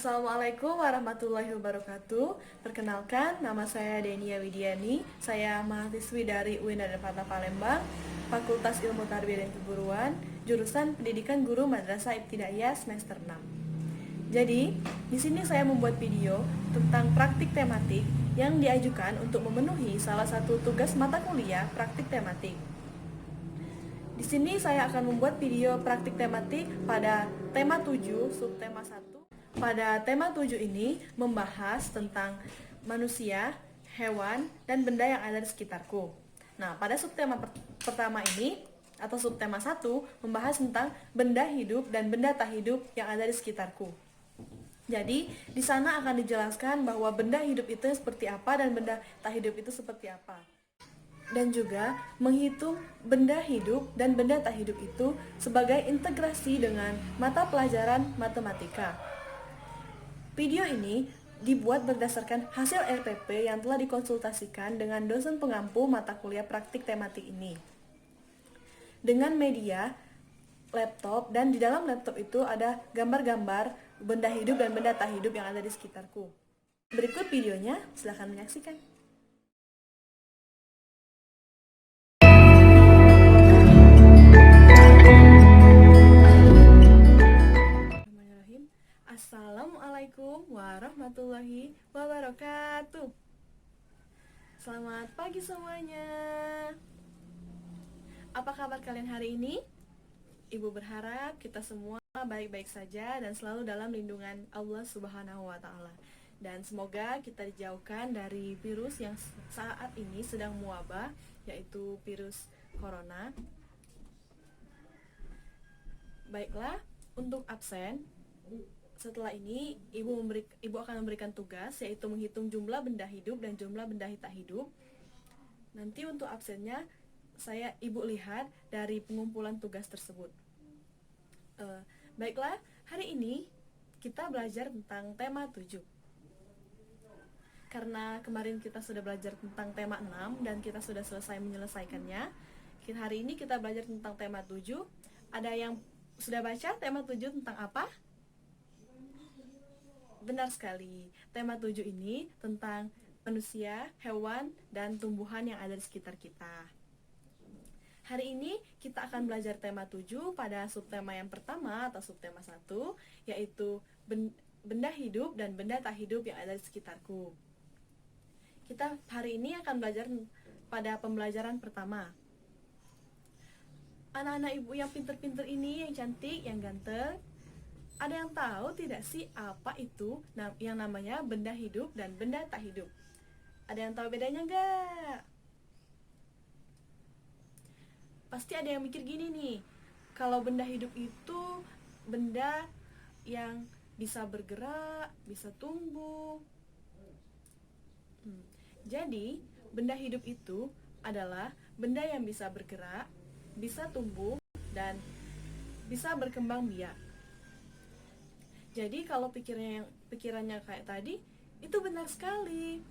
Assalamualaikum warahmatullahi wabarakatuh. Perkenalkan, nama saya Denia Widiani. Saya mahasiswi dari UIN Darmata Palembang, Fakultas Ilmu Tarbiyah dan Keguruan, jurusan Pendidikan Guru Madrasah Ibtidaiyah semester 6. Jadi, di sini saya membuat video tentang praktik tematik yang diajukan untuk memenuhi salah satu tugas mata kuliah praktik tematik. Di sini saya akan membuat video praktik tematik pada tema 7, subtema 1. Pada tema 7 ini membahas tentang manusia, hewan, dan benda yang ada di sekitarku. Nah, pada subtema pertama ini atau subtema 1 membahas tentang benda hidup dan benda tak hidup yang ada di sekitarku. Jadi, di sana akan dijelaskan bahwa benda hidup itu seperti apa dan benda tak hidup itu seperti apa. Dan juga menghitung benda hidup dan benda tak hidup itu sebagai integrasi dengan mata pelajaran matematika. Video ini dibuat berdasarkan hasil RPP yang telah dikonsultasikan dengan dosen pengampu mata kuliah praktik tematik ini. Dengan media laptop, dan di dalam laptop itu ada gambar-gambar benda hidup dan benda tak hidup yang ada di sekitarku. Berikut videonya, silahkan menyaksikan. Assalamualaikum warahmatullahi wabarakatuh. Selamat pagi semuanya. Apa kabar kalian hari ini? Ibu berharap kita semua baik-baik saja dan selalu dalam lindungan Allah Subhanahu wa Ta'ala. Dan semoga kita dijauhkan dari virus yang saat ini sedang mewabah, yaitu virus corona. Baiklah, untuk absen, setelah ini ibu akan memberikan tugas, yaitu menghitung jumlah benda hidup dan jumlah benda tak hidup. Nanti untuk absennya ibu lihat dari pengumpulan tugas tersebut. Baiklah, hari ini kita belajar tentang tema 7. Karena kemarin kita sudah belajar tentang tema 6 dan kita sudah selesai menyelesaikannya, hari ini kita belajar tentang tema 7. Ada yang sudah baca tema 7 tentang apa? Benar sekali, tema 7 ini tentang manusia, hewan, dan tumbuhan yang ada di sekitar kita. Hari ini kita akan belajar tema 7 pada subtema yang pertama atau subtema 1, yaitu benda hidup dan benda tak hidup yang ada di sekitarku. Kita hari ini akan belajar pada pembelajaran pertama. Anak-anak ibu yang pinter-pinter ini, yang cantik, yang ganteng, ada yang tahu tidak sih apa itu yang namanya benda hidup dan benda tak hidup? Ada yang tahu bedanya nggak? Pasti ada yang mikir gini nih, kalau benda hidup itu benda yang bisa bergerak, bisa tumbuh. Jadi, benda hidup itu adalah benda yang bisa bergerak, bisa tumbuh, dan bisa berkembang biak. Jadi kalau pikirannya kayak tadi, itu benar sekali.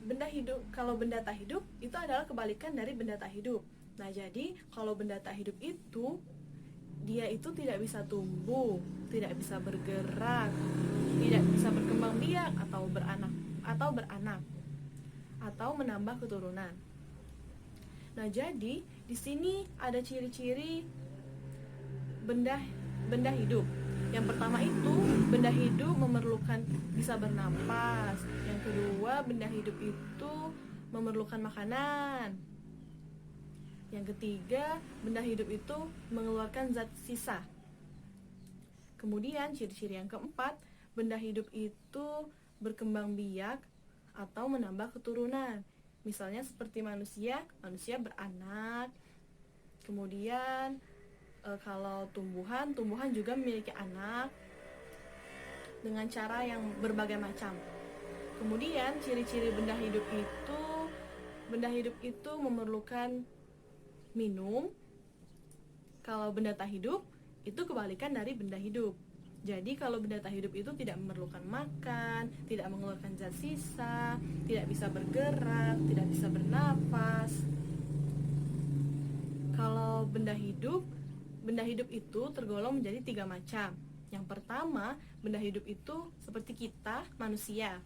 Benda hidup, kalau benda tak hidup, itu adalah kebalikan dari benda tak hidup. Nah, jadi kalau benda tak hidup itu, dia itu tidak bisa tumbuh, tidak bisa bergerak, tidak bisa berkembang biak atau beranak, atau menambah keturunan. Nah, jadi di sini ada ciri-ciri benda hidup. Yang pertama itu, benda hidup memerlukan bisa bernapas. Yang kedua, benda hidup itu memerlukan makanan. Yang ketiga, benda hidup itu mengeluarkan zat sisa. Kemudian ciri-ciri yang keempat, benda hidup itu berkembang biak atau menambah keturunan. Misalnya seperti manusia beranak. Kemudian kalau tumbuhan juga memiliki anak dengan cara yang berbagai macam. Kemudian ciri-ciri benda hidup itu memerlukan minum. Kalau benda tak hidup itu kebalikan dari benda hidup. Jadi kalau benda tak hidup itu tidak memerlukan makan, tidak mengeluarkan zat sisa, tidak bisa bergerak, tidak bisa bernapas. Kalau benda hidup itu tergolong menjadi 3 macam. Yang pertama, benda hidup itu seperti kita, manusia.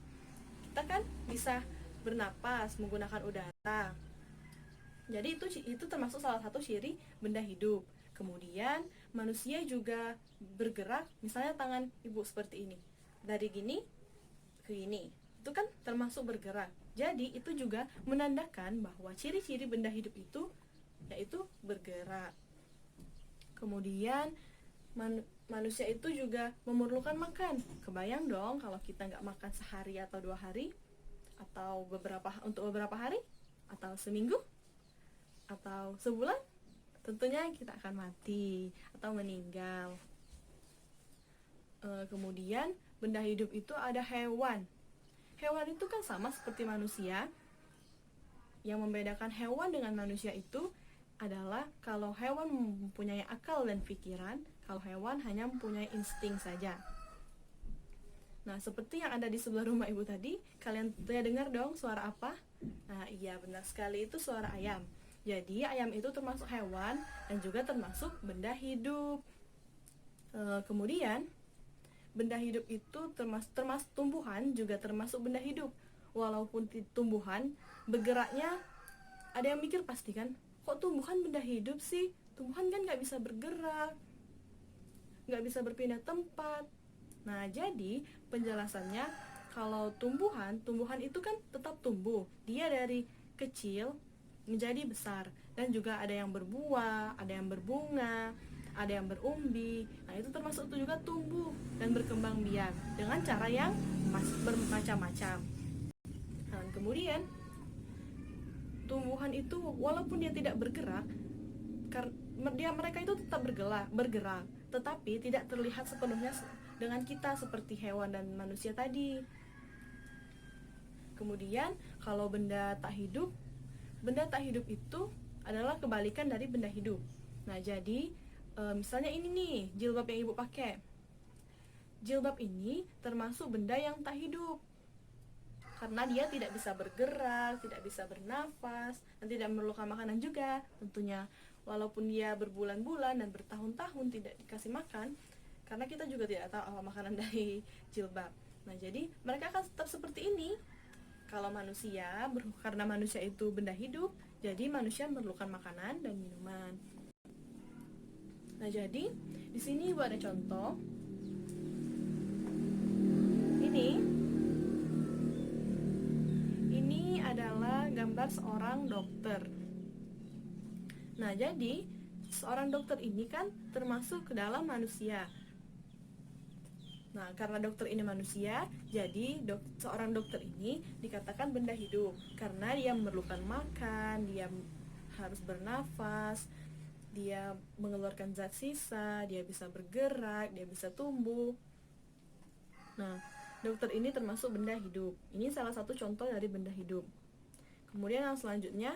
Kita kan bisa bernapas menggunakan udara. Jadi itu termasuk salah satu ciri benda hidup. Kemudian manusia juga bergerak, misalnya tangan ibu seperti ini. Dari gini ke ini. Itu kan termasuk bergerak. Jadi itu juga menandakan bahwa ciri-ciri benda hidup itu yaitu bergerak. Kemudian manusia itu juga memerlukan makan. Kebayang dong kalau kita nggak makan sehari atau 2 hari, atau untuk beberapa hari, atau seminggu, atau sebulan, tentunya kita akan mati atau meninggal. Kemudian benda hidup itu ada hewan. Hewan itu kan sama seperti manusia. Yang membedakan hewan dengan manusia itu adalah kalau hewan mempunyai akal dan pikiran, kalau hewan hanya mempunyai insting saja. Nah, seperti yang ada di sebelah rumah ibu tadi, kalian dengar dong suara apa? Nah, iya, benar sekali, itu suara ayam. Jadi ayam itu termasuk hewan dan juga termasuk benda hidup. Kemudian benda hidup itu termasuk tumbuhan juga termasuk benda hidup. Walaupun tumbuhan bergeraknya, ada yang mikir pasti kan, kok tumbuhan benda hidup sih? Tumbuhan kan nggak bisa bergerak, nggak bisa berpindah tempat. Nah, jadi penjelasannya, kalau tumbuhan itu kan tetap tumbuh. Dia dari kecil menjadi besar, dan juga ada yang berbuah, ada yang berbunga, ada yang berumbi. Nah, itu termasuk itu juga tumbuh dan berkembang biak dengan cara yang bermacam-macam. Nah, kemudian tumbuhan itu walaupun dia tidak bergerak, mereka itu tetap bergerak, tetapi tidak terlihat sepenuhnya dengan kita seperti hewan dan manusia tadi. Kemudian kalau benda tak hidup itu adalah kebalikan dari benda hidup. Nah, jadi misalnya ini nih, jilbab yang ibu pakai. Jilbab ini termasuk benda yang tak hidup, karena dia tidak bisa bergerak, tidak bisa bernafas, dan tidak memerlukan makanan juga tentunya. Walaupun dia berbulan-bulan dan bertahun-tahun tidak dikasih makan, karena kita juga tidak tahu apa makanan dari jilbab. Nah, jadi mereka akan tetap seperti ini. Kalau manusia, karena manusia itu benda hidup, jadi manusia memerlukan makanan dan minuman. Nah, jadi di sini ibu ada contoh. Ini adalah gambar seorang dokter. Nah, jadi seorang dokter ini kan termasuk ke dalam manusia. Nah, karena dokter ini manusia, jadi seorang dokter ini dikatakan benda hidup karena dia memerlukan makan, dia harus bernafas, dia mengeluarkan zat sisa, dia bisa bergerak, dia bisa tumbuh. Nah, dokter ini termasuk benda hidup. Ini salah satu contoh dari benda hidup. Kemudian yang selanjutnya,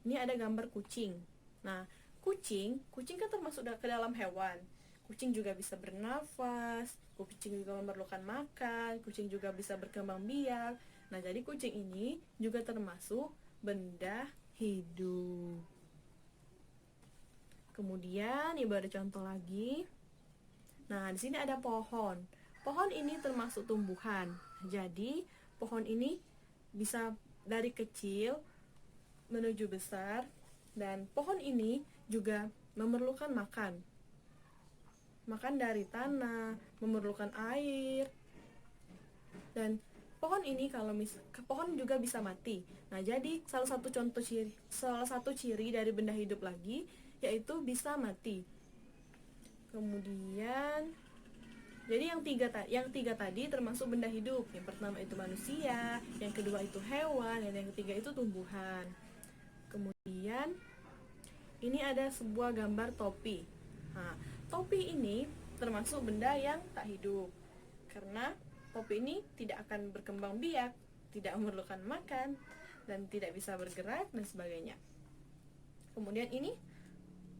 ini ada gambar kucing. Nah, kucing kan termasuk ke dalam hewan. Kucing juga bisa bernafas, kucing juga memerlukan makan, kucing juga bisa berkembang biak. Nah, jadi kucing ini juga termasuk benda hidup. Kemudian ibu ada contoh lagi. Nah, di sini ada pohon. Pohon ini termasuk tumbuhan. Jadi, pohon ini bisa dari kecil menuju besar, dan pohon ini juga memerlukan makan dari tanah, memerlukan air. Dan pohon ini pohon juga bisa mati. Nah, jadi salah satu ciri dari benda hidup lagi yaitu bisa mati. Kemudian jadi yang tiga tadi termasuk benda hidup. Yang pertama itu manusia, yang kedua itu hewan, dan yang ketiga itu tumbuhan. Kemudian ini ada sebuah gambar topi. Nah, topi ini termasuk benda yang tak hidup, karena topi ini tidak akan berkembang biak, tidak memerlukan makan, dan tidak bisa bergerak, dan sebagainya. Kemudian ini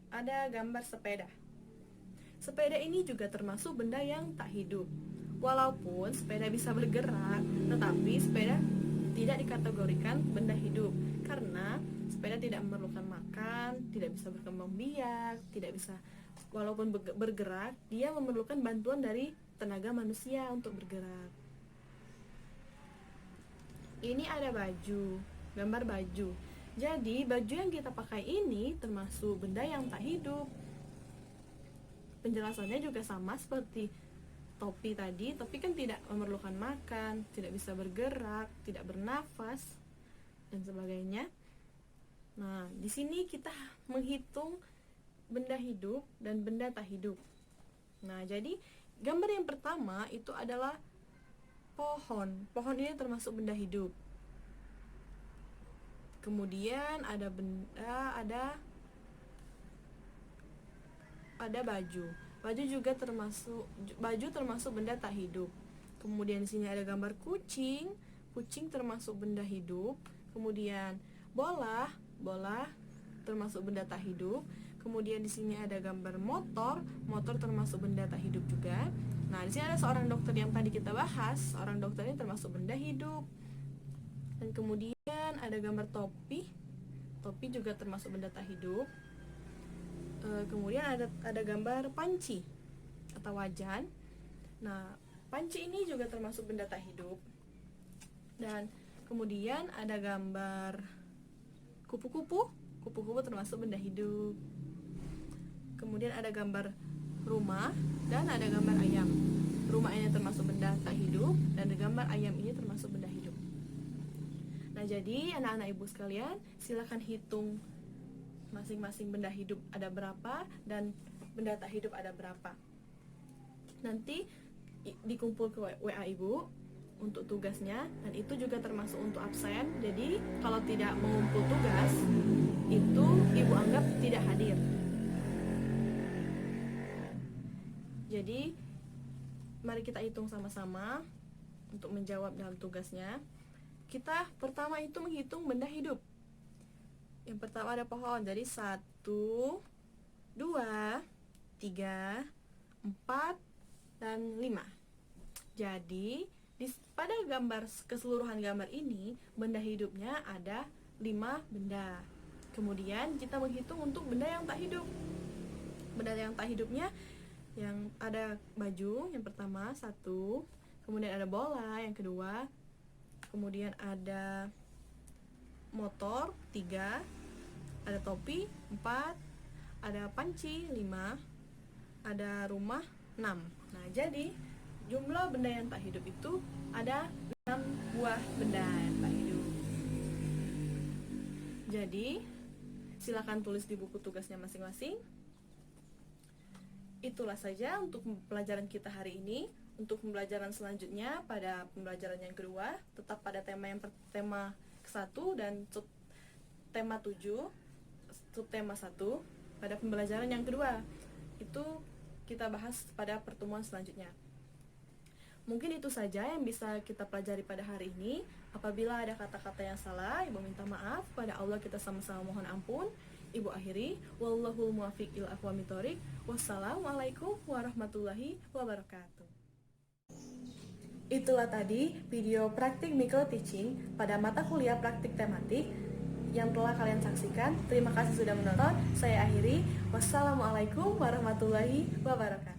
ada gambar sepeda. Sepeda ini juga termasuk benda yang tak hidup. Walaupun sepeda bisa bergerak, tetapi sepeda tidak dikategorikan benda hidup, karena sepeda tidak memerlukan makan, tidak bisa berkembang biak, tidak bisa walaupun bergerak, dia memerlukan bantuan dari tenaga manusia untuk bergerak. Ini ada baju, gambar baju. Jadi baju yang kita pakai ini termasuk benda yang tak hidup. Penjelasannya juga sama seperti topi tadi. Topi kan tidak memerlukan makan, tidak bisa bergerak, tidak bernafas, dan sebagainya. Nah, di sini kita menghitung benda hidup dan benda tak hidup. Nah, jadi gambar yang pertama itu adalah pohon. Pohon ini termasuk benda hidup. Kemudian ada baju. Baju termasuk benda tak hidup. Kemudian di sini ada gambar kucing. Kucing termasuk benda hidup. Kemudian bola termasuk benda tak hidup. Kemudian di sini ada gambar motor termasuk benda tak hidup juga. Nah, di sini ada seorang dokter yang tadi kita bahas. Orang dokter ini termasuk benda hidup. Dan kemudian ada gambar topi juga termasuk benda tak hidup. Kemudian ada gambar panci atau wajan. Nah, panci ini juga termasuk benda tak hidup. Dan kemudian ada gambar kupu-kupu termasuk benda hidup. Kemudian ada gambar rumah dan ada gambar ayam. Rumah ini termasuk benda tak hidup dan gambar ayam ini termasuk benda hidup. Nah, jadi anak-anak ibu sekalian, silakan hitung masing-masing benda hidup ada berapa dan benda tak hidup ada berapa. Nanti dikumpul ke WA ibu untuk tugasnya, dan itu juga termasuk untuk absen. Jadi kalau tidak mengumpul tugas, itu ibu anggap tidak hadir. Jadi mari kita hitung sama-sama untuk menjawab dalam tugasnya. Kita pertama itu menghitung benda hidup. Yang pertama ada pohon, jadi 1, 2, 3, 4, dan 5. Jadi pada keseluruhan gambar ini, benda hidupnya ada 5 benda. Kemudian kita menghitung untuk benda yang tak hidup. Benda yang tak hidupnya yang ada baju yang pertama 1, kemudian ada bola yang kedua, kemudian ada motor 3, ada topi 4, ada panci 5, ada rumah 6. Nah, jadi jumlah benda yang tak hidup itu ada 6 buah benda yang tak hidup. Jadi silakan tulis di buku tugasnya masing-masing. Itulah saja untuk pelajaran kita hari ini. Untuk pembelajaran selanjutnya pada pembelajaran yang kedua, tetap pada tema ke-1 dan tema 7, subtema 1 pada pembelajaran yang kedua. Itu kita bahas pada pertemuan selanjutnya. Mungkin itu saja yang bisa kita pelajari pada hari ini. Apabila ada kata-kata yang salah, ibu minta maaf. Pada Allah kita sama-sama mohon ampun. Ibu akhiri, wallahul muwaffiq ila aqwamit thoriq. Wassalamualaikum warahmatullahi wabarakatuh. Itulah tadi video praktik micro teaching pada mata kuliah praktik tematik yang telah kalian saksikan. Terima kasih sudah menonton. Saya akhiri. Wassalamualaikum warahmatullahi wabarakatuh.